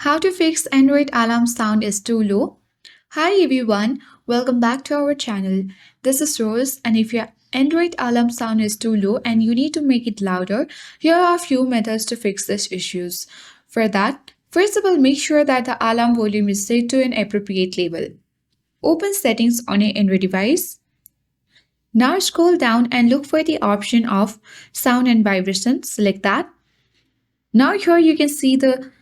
How to fix Android alarm sound is too low? Hi everyone, welcome back to our channel. This is Rose, and if your Android alarm sound is too low and you need to make it louder, here are a few methods to fix these issues. For that, first of all, make sure that the alarm volume is set to an appropriate level. Open settings on your Android device. Now scroll down and look for the option of sound and vibration. Select that. Now here you can see the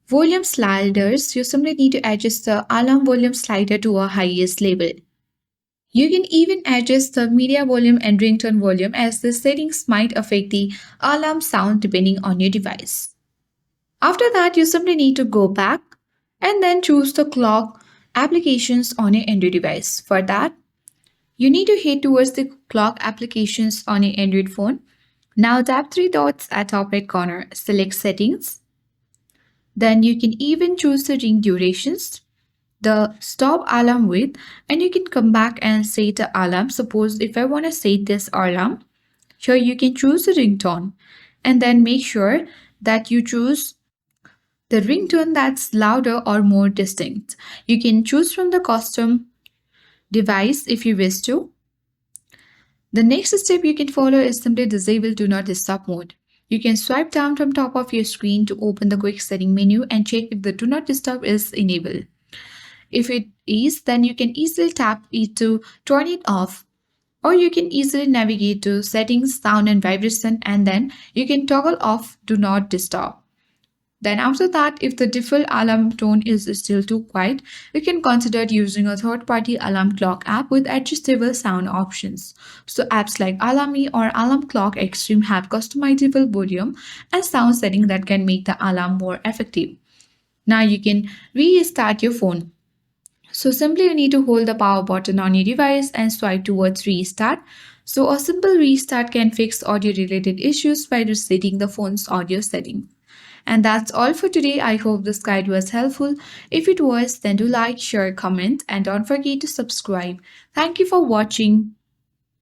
volume sliders. You simply need to adjust the alarm volume slider to a highest level. You can even adjust the media volume and ringtone volume as the settings might affect the alarm sound depending on your device. After that, you simply need to go back and then choose the clock applications on your Android device. For that, you need to head towards the clock applications on your Android phone. Now tap three dots at top right corner, select settings. Then you can even choose the ring durations, the stop alarm width, and you can come back and set the alarm. Suppose if I want to set this alarm, here you can choose the ringtone and then make sure that you choose the ringtone that's louder or more distinct. You can choose from the custom device if you wish to. The next step you can follow is simply disable do not disturb mode. You can swipe down from top of your screen to open the quick setting menu and check if the do not disturb is enabled. If it is, then you can easily tap it to turn it off, or you can easily navigate to settings, sound and vibration, and then you can toggle off do not disturb. Then after that, if the default alarm tone is still too quiet, you can consider using a third-party alarm clock app with adjustable sound options. So apps like Alarmy or Alarm Clock Extreme have customizable volume and sound setting that can make the alarm more effective. Now you can restart your phone. So simply you need to hold the power button on your device and swipe towards restart. So a simple restart can fix audio related issues by resetting the phone's audio setting. And that's all for today. I hope this guide was helpful. If it was, then do like, share, comment, and don't forget to subscribe. Thank you for watching.